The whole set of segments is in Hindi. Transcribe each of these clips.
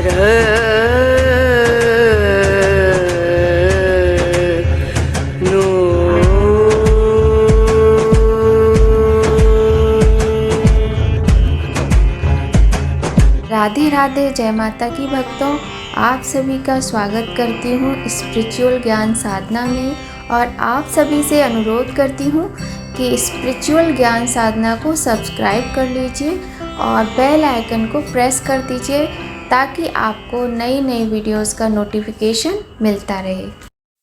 राधे राधे, जय माता की भक्तों। आप सभी का स्वागत करती हूँ स्पिरिचुअल ज्ञान साधना में और आप सभी से अनुरोध करती हूँ कि स्पिरिचुअल ज्ञान साधना को सब्सक्राइब कर लीजिए और बेल आइकन को प्रेस कर दीजिए ताकि आपको नई नई वीडियोस का नोटिफिकेशन मिलता रहे।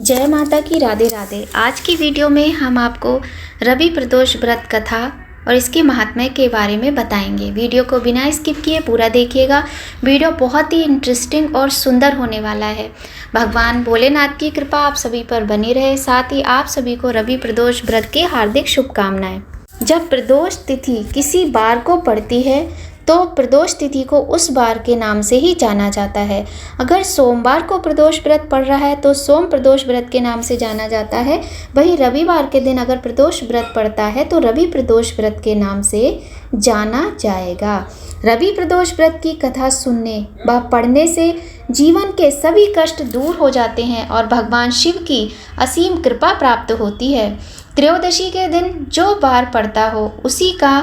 जय माता की, राधे राधे। आज की वीडियो में हम आपको रवि प्रदोष व्रत कथा और इसके महात्म्य के बारे में बताएंगे। वीडियो को बिना स्किप किए पूरा देखिएगा। वीडियो बहुत ही इंटरेस्टिंग और सुंदर होने वाला है। भगवान भोलेनाथ की कृपा आप सभी पर बनी रहे। साथ ही आप सभी को रवि प्रदोष व्रत की हार्दिक शुभकामनाएं। जब प्रदोष तिथि किसी बार को पड़ती है तो प्रदोष तिथि को उस बार के नाम से ही जाना जाता है। अगर सोमवार को प्रदोष व्रत पड़ रहा है तो सोम प्रदोष व्रत के नाम से जाना जाता है। वहीं रविवार के दिन अगर प्रदोष व्रत पड़ता है तो रवि प्रदोष व्रत के नाम से जाना जाएगा। रवि प्रदोष व्रत की कथा सुनने व पढ़ने से जीवन के सभी कष्ट दूर हो जाते हैं और भगवान शिव की असीम कृपा प्राप्त होती है। त्रयोदशी के दिन जो बार पड़ता हो उसी का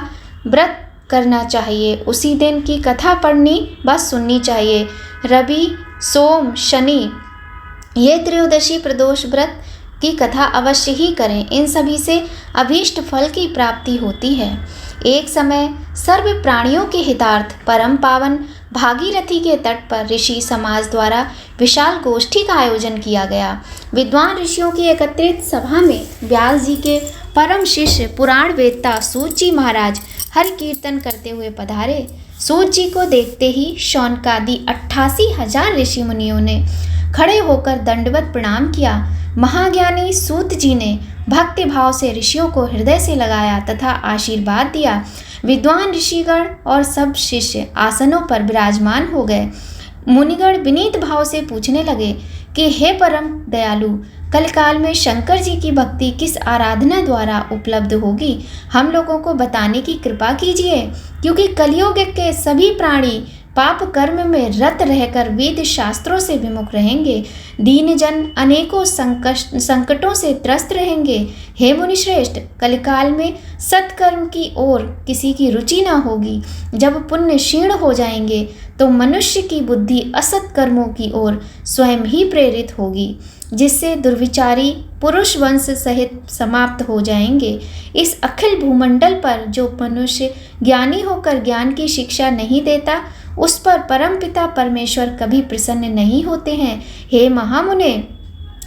व्रत करना चाहिए। उसी दिन की कथा पढ़नी व सुननी चाहिए। रवि, सोम, शनि ये त्रयोदशी प्रदोष व्रत की कथा अवश्य ही करें। इन सभी से अभीष्ट फल की प्राप्ति होती है। एक समय सर्व प्राणियों के हितार्थ परम पावन भागीरथी के तट पर ऋषि समाज द्वारा विशाल गोष्ठी का आयोजन किया गया। विद्वान ऋषियों की एकत्रित सभा में व्यास जी के परम शिष्य पुराण वेदता सूत जी महाराज हरि कीर्तन करते हुए पधारे। सूत जी को देखते ही शौनकादि 88,000 ऋषि मुनियों ने खड़े होकर दंडवत प्रणाम किया। महाज्ञानी सूत जी ने भक्ति भाव से ऋषियों को हृदय से लगाया तथा आशीर्वाद दिया। विद्वान ऋषिगण और सब शिष्य आसनों पर विराजमान हो गए। मुनिगण विनीत भाव से पूछने लगे कि हे परम दयालु, कलकाल में शंकर जी की भक्ति किस आराधना द्वारा उपलब्ध होगी, हम लोगों को बताने की कृपा कीजिए, क्योंकि कलियुग के सभी प्राणी पाप कर्म में रत रहकर वेद शास्त्रों से विमुख रहेंगे। दीन जन अनेकों संकटों से त्रस्त रहेंगे। हे मुनिश्रेष्ठ, कलिकाल में सत्कर्म की ओर किसी की रुचि न होगी। जब पुण्य क्षीण हो जाएंगे तो मनुष्य की बुद्धि असत कर्मों की ओर स्वयं ही प्रेरित होगी, जिससे दुर्विचारी पुरुष वंश सहित समाप्त हो जाएंगे। इस अखिल भूमंडल पर जो मनुष्य ज्ञानी होकर ज्ञान की शिक्षा नहीं देता, उस पर परमपिता परमेश्वर कभी प्रसन्न नहीं होते हैं। हे महामुने,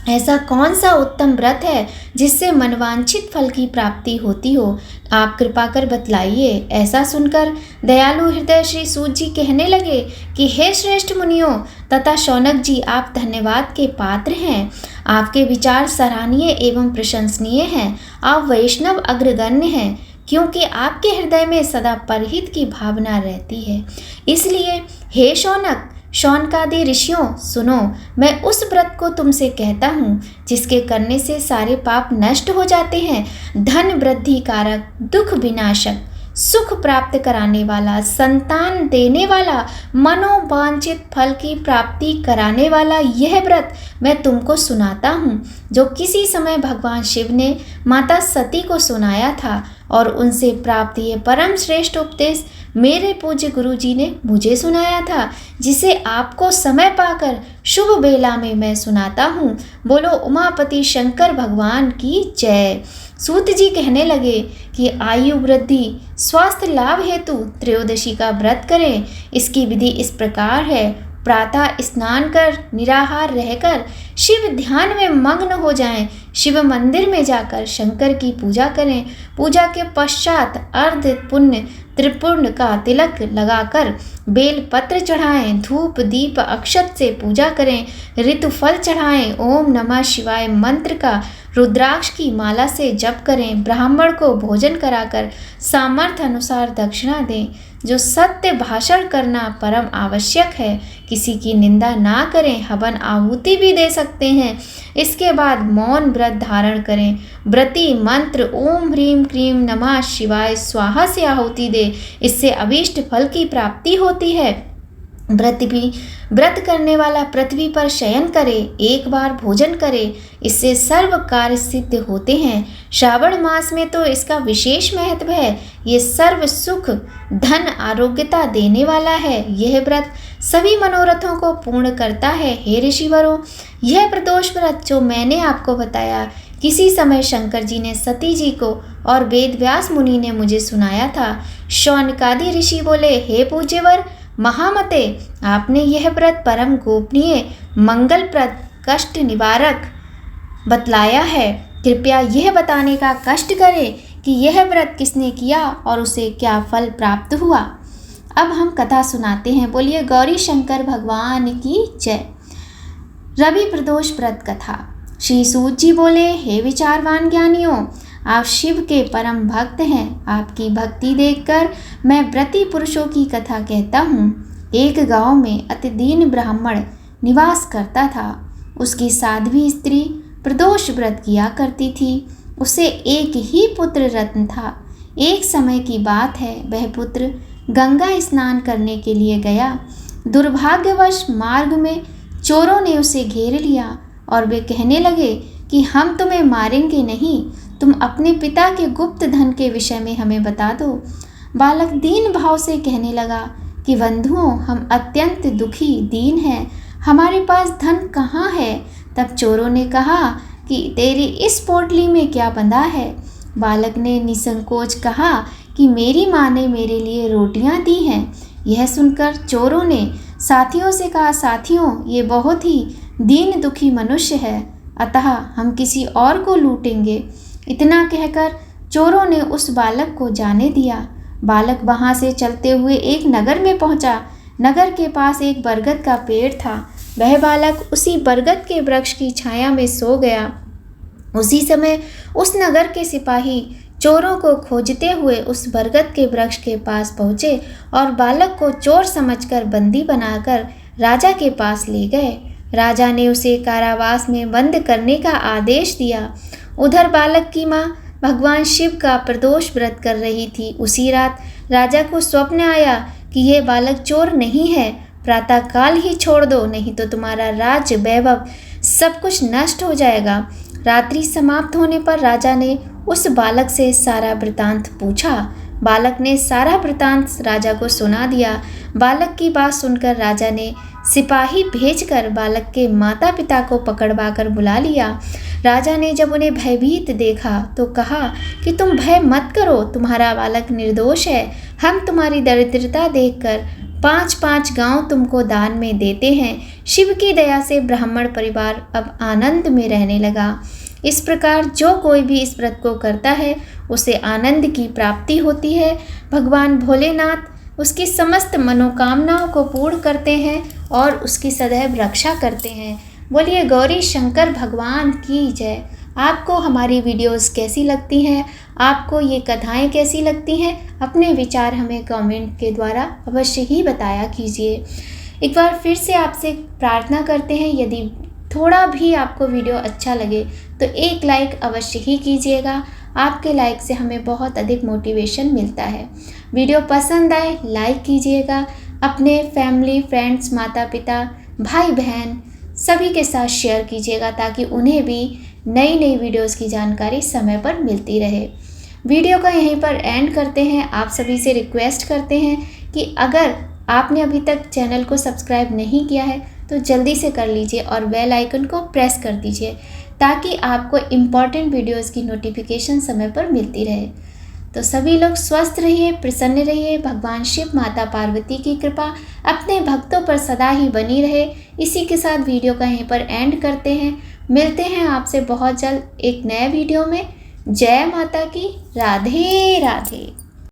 ऐसा कौन सा उत्तम व्रत है जिससे मनवांछित फल की प्राप्ति होती हो? आप कृपा कर बतलाइए। ऐसा सुनकर दयालु हृदय श्री सूत जी कहने लगे कि हे श्रेष्ठ मुनियों तथा शौनक जी, आप धन्यवाद के पात्र हैं। आपके विचार सराहनीय एवं प्रशंसनीय हैं। आप वैष्णव अग्रगण्य हैं, क्योंकि आपके हृदय में सदा परहित की भावना रहती है। इसलिए हे शौनक, शौनकादि ऋषियों, सुनो, मैं उस व्रत को तुमसे कहता हूँ जिसके करने से सारे पाप नष्ट हो जाते हैं। धन वृद्धि कारक, दुख विनाशक, सुख प्राप्त कराने वाला, संतान देने वाला, मनोवांछित फल की प्राप्ति कराने वाला यह व्रत मैं तुमको सुनाता हूँ, जो किसी समय भगवान शिव ने माता सती को सुनाया था और उनसे प्राप्त ये परम श्रेष्ठ उपदेश मेरे पूज्य गुरु जी ने मुझे सुनाया था, जिसे आपको समय पाकर शुभ बेला में मैं सुनाता हूँ। बोलो उमापति शंकर भगवान की जय। सूत जी कहने लगे कि आयु वृद्धि, स्वास्थ्य लाभ हेतु त्रयोदशी का व्रत करें। इसकी विधि इस प्रकार है। प्रातः स्नान कर निराहार रहकर शिव ध्यान में मग्न हो जाएं। शिव मंदिर में जाकर शंकर की पूजा करें। पूजा के पश्चात अर्ध पुण्य त्रिपुर्ण का तिलक लगाकर बेल पत्र चढ़ाएं। धूप दीप अक्षत से पूजा करें। ऋतुफल चढ़ाएं। ओम नमः शिवाय मंत्र का रुद्राक्ष की माला से जप करें। ब्राह्मण को भोजन कराकर सामर्थ्य अनुसार दक्षिणा दें। जो सत्य भाषण करना परम आवश्यक है। किसी की निंदा ना करें। हवन आहुति भी दे सकते हैं। इसके बाद मौन व्रत धारण करें। व्रती मंत्र ओम ह्रीम क्रीम नमः शिवाय स्वाहा से आहुति दे। इससे अभीष्ट फल की प्राप्ति होती है। व्रत करने वाला पृथ्वी पर शयन करे, एक बार भोजन करे, इससे सर्व कार्य सिद्ध होते हैं। श्रावण मास में तो इसका विशेष महत्व है। ये सर्व सुख, धन, आरोग्यता देने वाला है। यह व्रत सभी मनोरथों को पूर्ण करता है। हे ऋषिवरों, यह प्रदोष व्रत जो मैंने आपको बताया, किसी समय शंकर जी ने सती जी को और वेद व्यास मुनि ने मुझे सुनाया था। शौनकादि ऋषि बोले, हे पूज्यवर महामते, आपने यह व्रत परम गोपनीय, मंगलप्रद, कष्ट निवारक बतलाया है। कृपया यह बताने का कष्ट करें कि यह व्रत किसने किया और उसे क्या फल प्राप्त हुआ। अब हम कथा सुनाते हैं। बोलिए गौरी शंकर भगवान की जय। रवि प्रदोष व्रत कथा। श्री सूत जी बोले, हे विचारवान ज्ञानियों, आप शिव के परम भक्त हैं। आपकी भक्ति देखकर मैं व्रती पुरुषों की कथा कहता हूँ। एक गांव में अति दीन ब्राह्मण निवास करता था। उसकी साध्वी स्त्री प्रदोष व्रत किया करती थी। उसे एक ही पुत्र रत्न था। एक समय की बात है, वह पुत्र गंगा स्नान करने के लिए गया। दुर्भाग्यवश मार्ग में चोरों ने उसे घेर लिया और वे कहने लगे कि हम तुम्हें मारेंगे नहीं, तुम अपने पिता के गुप्त धन के विषय में हमें बता दो। बालक दीन भाव से कहने लगा कि बंधुओं, हम अत्यंत दुखी दीन हैं, हमारे पास धन कहाँ है। तब चोरों ने कहा कि तेरी इस पोटली में क्या बंधा है। बालक ने निसंकोच कहा कि मेरी माँ ने मेरे लिए रोटियां दी हैं। यह सुनकर चोरों ने साथियों से कहा, साथियों, ये बहुत ही दीन दुखी मनुष्य है, अतः हम किसी और को लूटेंगे। इतना कहकर चोरों ने उस बालक को जाने दिया। बालक वहाँ से चलते हुए एक नगर में पहुँचा। नगर के पास एक बरगद का पेड़ था। वह बालक उसी बरगद के वृक्ष की छाया में सो गया। उसी समय उस नगर के सिपाही चोरों को खोजते हुए उस बरगद के वृक्ष के पास पहुँचे और बालक को चोर समझकर बंदी बनाकर राजा के पास ले गए। राजा ने उसे कारावास में बंद करने का आदेश दिया। उधर बालक की माँ भगवान शिव का प्रदोष व्रत कर रही थी। उसी रात राजा को स्वप्न आया कि यह बालक चोर नहीं है, प्रातःकाल ही छोड़ दो, नहीं तो तुम्हारा राज्य वैभव सब कुछ नष्ट हो जाएगा। रात्रि समाप्त होने पर राजा ने उस बालक से सारा वृतांत पूछा। बालक ने सारा वृतांत राजा को सुना दिया। बालक की बात सुनकर राजा ने सिपाही भेजकर बालक के माता पिता को पकड़वा कर बुला लिया। राजा ने जब उन्हें भयभीत देखा तो कहा कि तुम भय मत करो, तुम्हारा बालक निर्दोष है। हम तुम्हारी दरिद्रता देखकर 5-5 गांव तुमको दान में देते हैं। शिव की दया से ब्राह्मण परिवार अब आनंद में रहने लगा। इस प्रकार जो कोई भी इस व्रत को करता है उसे आनंद की प्राप्ति होती है। भगवान भोलेनाथ उसकी समस्त मनोकामनाओं को पूर्ण करते हैं और उसकी सदैव रक्षा करते हैं। बोलिए गौरी शंकर भगवान की जय। आपको हमारी वीडियोस कैसी लगती हैं, आपको ये कथाएं कैसी लगती हैं, अपने विचार हमें कमेंट के द्वारा अवश्य ही बताया कीजिए। एक बार फिर से आपसे प्रार्थना करते हैं, यदि थोड़ा भी आपको वीडियो अच्छा लगे तो एक लाइक अवश्य ही कीजिएगा। आपके लाइक से हमें बहुत अधिक मोटिवेशन मिलता है। वीडियो पसंद आए लाइक कीजिएगा। अपने फैमिली, फ्रेंड्स, माता पिता, भाई बहन सभी के साथ शेयर कीजिएगा ताकि उन्हें भी नई नई वीडियोस की जानकारी समय पर मिलती रहे। वीडियो का यहीं पर एंड करते हैं। आप सभी से रिक्वेस्ट करते हैं कि अगर आपने अभी तक चैनल को सब्सक्राइब नहीं किया है तो जल्दी से कर लीजिए और बेल आइकन को प्रेस कर दीजिए ताकि आपको इम्पॉर्टेंट वीडियोस की नोटिफिकेशन समय पर मिलती रहे। तो सभी लोग स्वस्थ रहिए, प्रसन्न रहिए। भगवान शिव, माता पार्वती की कृपा अपने भक्तों पर सदा ही बनी रहे। इसी के साथ वीडियो का यहीं पर एंड करते हैं। मिलते हैं आपसे बहुत जल्द एक नए वीडियो में। जय माता की। राधे राधे।